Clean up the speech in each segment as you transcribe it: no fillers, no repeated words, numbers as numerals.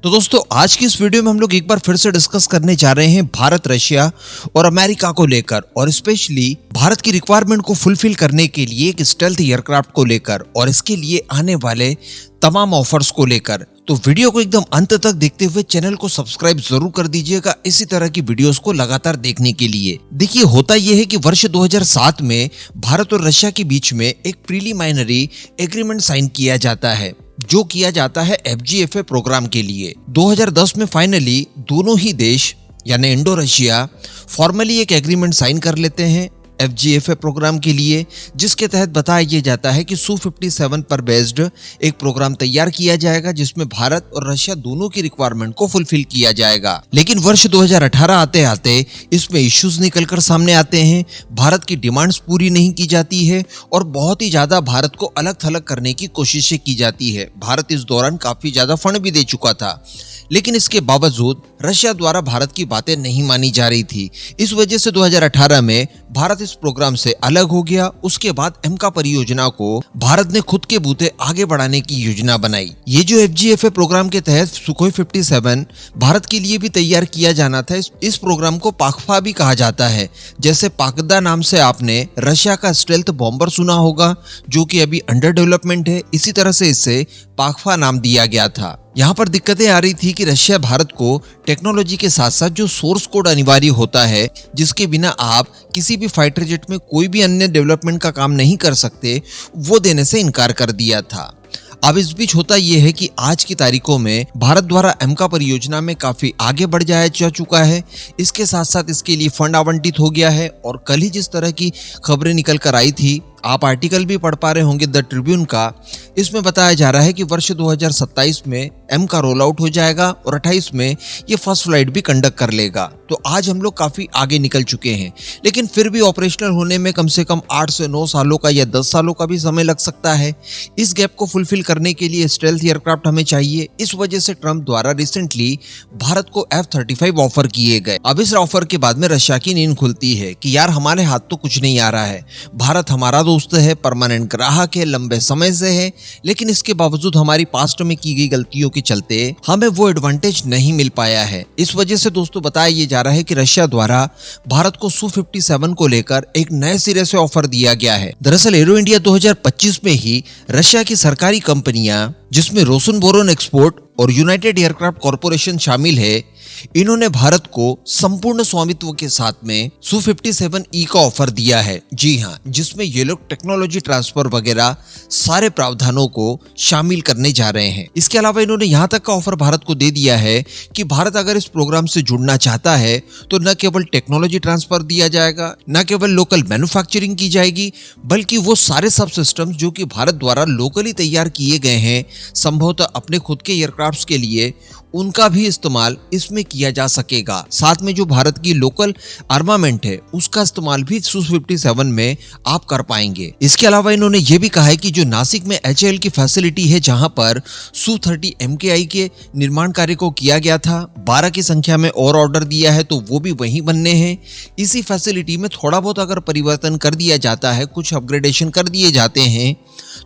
तो दोस्तों आज की इस वीडियो में हम लोग एक बार फिर से डिस्कस करने जा रहे हैं भारत, रशिया और अमेरिका को लेकर, और स्पेशली भारत की रिक्वायरमेंट को फुलफिल करने के लिए एक स्टेल्थ एयरक्राफ्ट को लेकर और इसके लिए आने वाले तमाम ऑफर्स को लेकर। तो वीडियो को एकदम अंत तक देखते हुए चैनल को सब्सक्राइब जरूर कर दीजिएगा इसी तरह की वीडियोस को लगातार देखने के लिए। देखिए, होता यह है कि वर्ष 2007 में भारत और रशिया के बीच में एक प्रीलिमिनरी एग्रीमेंट साइन किया जाता है, जो किया जाता है FGFA प्रोग्राम के लिए। 2010 में फाइनली दोनों ही देश यानी इंडो रशिया फॉर्मली एक एग्रीमेंट साइन कर लेते हैं FGFA प्रोग्राम के लिए, जिसके तहत बताया यह जाता है कि Su-57 पर बेस्ड एक प्रोग्राम तैयार किया जाएगा जिसमें भारत और रशिया दोनों की रिक्वायरमेंट को फुलफिल किया जाएगा। लेकिन वर्ष 2018 आते आते इसमें इश्यूज निकलकर सामने आते हैं, भारत की डिमांड्स पूरी नहीं की जाती है और बहुत ही ज्यादा भारत को अलग थलग करने की कोशिशें की जाती है। भारत इस दौरान काफी ज्यादा फंड भी दे चुका था, लेकिन इसके बावजूद रशिया द्वारा भारत की बातें नहीं मानी जा रही थी। इस वजह से 2018 में भारत इस प्रोग्राम से अलग हो गया। उसके बाद एमका परियोजना को भारत ने खुद के बूते आगे बढ़ाने की योजना बनाई। ये जो FGFA प्रोग्राम के तहत सुखोई 57 भारत के लिए भी तैयार किया जाना था। इस प्रोग्राम को पाकफा भी कहा जाता है। जैसे पाकदा नाम से आपने रशिया का स्टेल्थ बॉम्बर सुना होगा, जो कि अभी अंडर डेवलपमेंट है, इसी तरह से इसे पाकफा नाम दिया गया था। यहाँ पर दिक्कतें आ रही थी कि रशिया भारत को टेक्नोलॉजी के साथ साथ जो सोर्स कोड अनिवार्य होता है, जिसके बिना आप किसी भी फाइटर जेट में कोई भी अन्य डेवलपमेंट का काम नहीं कर सकते, वो देने से इनकार कर दिया था। अब इस बीच होता यह है कि आज की तारीखों में भारत द्वारा एमका परियोजना में काफी आगे बढ़ जाया जा चुका है। इसके साथ साथ इसके लिए फंड आवंटित हो गया है और कल ही जिस तरह की खबरें निकल कर आई थी, आप आर्टिकल भी पढ़ पा रहे होंगे द ट्रिब्यून का, इसमें बताया जा रहा है कि वर्ष 2027 में एम का रोल आउट हो जाएगा और 28 में ये फर्स्ट फ्लाइट भी कंडक्ट कर लेगा। तो आज हम लोग काफी आगे निकल चुके हैं, लेकिन फिर भी ऑपरेशनल होने में कम से कम 8 से 9 सालों का या 10 सालों का भी समय लग सकता है। इस गैप को फुलफिल करने के लिए स्टेल्थ एयरक्राफ्ट हमें चाहिए। इस वजह से ट्रंप द्वारा रिसेंटली भारत को F-35 ऑफर किए गए। अब इस ऑफर के बाद में रशिया की नींद खुलती है कि यार हमारे हाथ तो कुछ नहीं आ रहा है, भारत हमारा दोस्त है, परमानेंट ग्राहक है, लंबे समय से है, लेकिन इसके बावजूद हमारी पास्ट में की गई गलतियों के चलते हमें वो एडवांटेज नहीं मिल पाया है। इस वजह से दोस्तों बताया ये जा रहा है कि रशिया द्वारा भारत को Su-57 को लेकर एक नए सिरे से ऑफर दिया गया है। दरअसल एरो इंडिया 2025 में ही रशिया की सरकारी कंपनियां, जिसमें रोसनबोरोन एक्सपोर्ट और यूनाइटेड एयरक्राफ्ट कॉरपोरेशन शामिल है, इन्होंने भारत को संपूर्ण स्वामित्व के साथ में Su-57E का ऑफर दिया है। जी हाँ, जिसमें ये लोग टेक्नोलॉजी ट्रांसफर वगैरह सारे प्रावधानों को शामिल करने जा रहे हैं। इसके अलावा इन्होंने यहाँ तक का ऑफर भारत को दे दिया है कि भारत अगर इस प्रोग्राम से जुड़ना चाहता है तो न केवल टेक्नोलॉजी ट्रांसफर दिया जाएगा, न केवल लोकल मैन्युफैक्चरिंग की जाएगी, बल्कि वो सारे सब सिस्टम्स जो कि भारत द्वारा लोकली तैयार किए गए हैं, संभवतः अपने खुद के एयरक्राफ्ट्स के लिए, उनका भी इस्तेमाल इसमें किया जा सकेगा। साथ में जो भारत की लोकल आर्मामेंट है उसका इस्तेमाल भी Su-57 में आप कर पाएंगे। इसके अलावा इन्होंने ये भी कहा है कि जो नासिक में HAL की फैसिलिटी है, जहां पर Su-30 MKI के निर्माण कार्य को किया गया था, 12 की संख्या में और ऑर्डर दिया है, तो वो भी वहीं बनने हैं। इसी फैसिलिटी में थोड़ा बहुत अगर परिवर्तन कर दिया जाता है, कुछ अपग्रेडेशन कर दिए जाते हैं,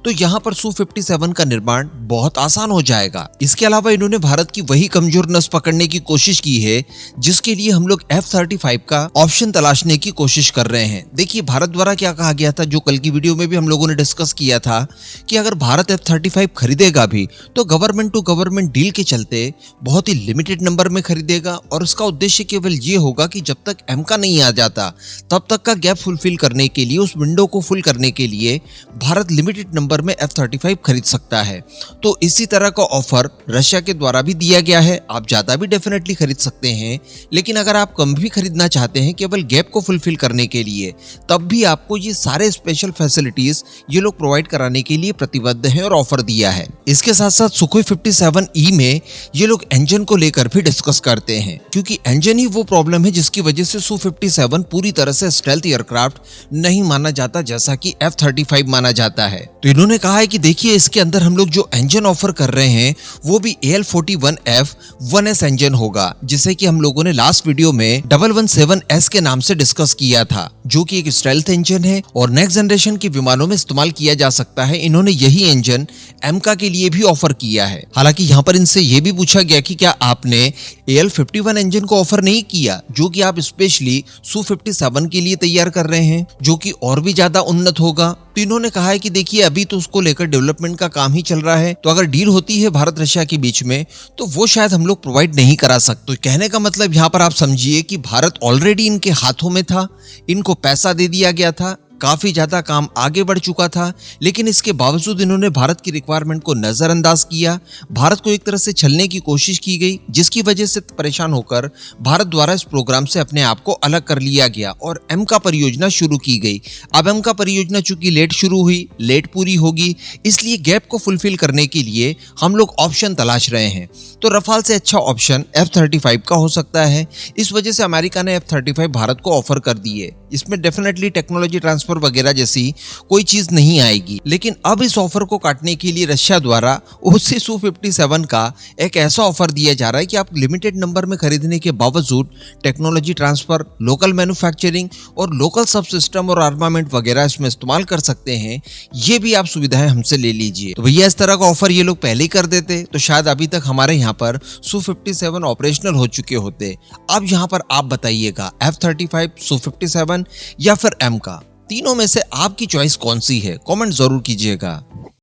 तो यहाँ पर Su-57 का निर्माण बहुत आसान हो जाएगा। इसके अलावा इन्होंने भारत की वही कमजोर नस पकड़ने की कोशिश की है, जिसके लिए हम लोग F-35 का ऑप्शन तलाशने की कोशिश कर रहे हैं। देखिए, भारत द्वारा क्या कहा गया था, जो कल की वीडियो में भी हम लोगों ने डिस्कस किया था, कि अगर भारत F-35 खरीदेगा भी तो गवर्नमेंट टू गवर्नमेंट डील के चलते बहुत ही लिमिटेड नंबर में खरीदेगा, और उसका उद्देश्य केवल ये होगा कि जब तक एमका नहीं आ जाता तब तक का गैप फुलफिल करने के लिए, उस विंडो को फुल करने के लिए भारत लिमिटेड नंबर में F-35 खरीद सकता है। तो इसी तरह का ऑफर रशिया के द्वारा भी दिया गया है। आप ज्यादा भी डेफिनेटली खरीद सकते हैं, लेकिन अगर आप कम भी खरीदना चाहते हैं केवल गैप को फुलफिल करने के लिए, तब भी आपको ये सारे स्पेशल फैसिलिटीज ये लोग प्रोवाइड कराने के लिए प्रतिबद्ध हैं और ऑफर दिया है। इसके साथ साथ सुखोई 57E में ये लोग इंजन को लेकर भी डिस्कस करते हैं, क्योंकि इंजन ही वो प्रॉब्लम है जिसकी वजह से Su-57 पूरी तरह से स्टेल्थ एयरक्राफ्ट नहीं माना जाता, जैसा कि F-35 माना जाता है। तो इन्होंने कहा है कि देखिए, इसके अंदर हम लोग जो इंजन ऑफर कर रहे हैं वो भी AL-41F 1S इंजन होगा। होगा, जिसे कि हम लोगों ने लास्ट वीडियो में 117S के नाम से डिस्कस किया था, जो कि एक स्टेल्थ इंजन है और नेक्स्ट जनरेशन के विमानों में इस्तेमाल किया जा सकता है। इन्होंने यही इंजन एमका के लिए भी ऑफर किया है। हालांकि यहाँ पर इनसे ये भी पूछा गया कि क्या आपने AL-51 इंजन को ऑफर नहीं किया, जो कि आप स्पेशली Su-57 के लिए तैयार कर रहे हैं, जो कि और भी ज्यादा उन्नत होगा। तो इन्होंने कहा है कि देखिए अभी तो उसको लेकर डेवलपमेंट का काम ही चल रहा है, तो अगर डील होती है भारत रशिया के बीच में तो वो शायद हम लोग प्रोवाइड नहीं करा सकते। तो कहने का मतलब यहाँ पर आप समझिए कि भारत ऑलरेडी इनके हाथों में था, इनको पैसा दे दिया गया था, काफी ज्यादा काम आगे बढ़ चुका था, लेकिन इसके बावजूद इन्होंने भारत की रिक्वायरमेंट को नजरअंदाज किया। भारत को एक तरह से छलने की कोशिश की गई, जिसकी वजह से परेशान होकर भारत द्वारा इस प्रोग्राम से अपने आप को अलग कर लिया गया और एमका परियोजना शुरू की गई। अब एमका परियोजना चूंकि लेट शुरू हुई, लेट पूरी होगी, इसलिए गैप को फुलफिल करने के लिए हम लोग ऑप्शन तलाश रहे हैं। तो रफाल से अच्छा ऑप्शन F-35 का हो सकता है। इस वजह से अमेरिका ने F-35 भारत को ऑफर कर दी है। इसमें डेफिनेटली टेक्नोलॉजी ट्रांसफर वगैरह जैसी कोई चीज नहीं आएगी, लेकिन अब इस ऑफर को काटने के लिए रशिया द्वारा उसी Su-57 का एक ऐसा ऑफर दिया जा रहा है कि आप लिमिटेड नंबर में खरीदने के बावजूद टेक्नोलॉजी ट्रांसफर, लोकल मैन्युफैक्चरिंग और लोकल सब सिस्टम और आर्मामेंट वगैरह इसमें इस्तेमाल कर सकते हैं। ये भी आप सुविधाएं हमसे ले लीजिए। तो भैया इस तरह का ऑफर ये लोग पहले ही कर देते तो शायद अभी तक हमारे यहाँ पर Su-57 ऑपरेशनल हो चुके होते। अब यहाँ पर आप बताइएगा F-35, Su-57 या फिर एमका, तीनों में से आपकी चॉइस कौन सी है? कमेंट जरूर कीजिएगा।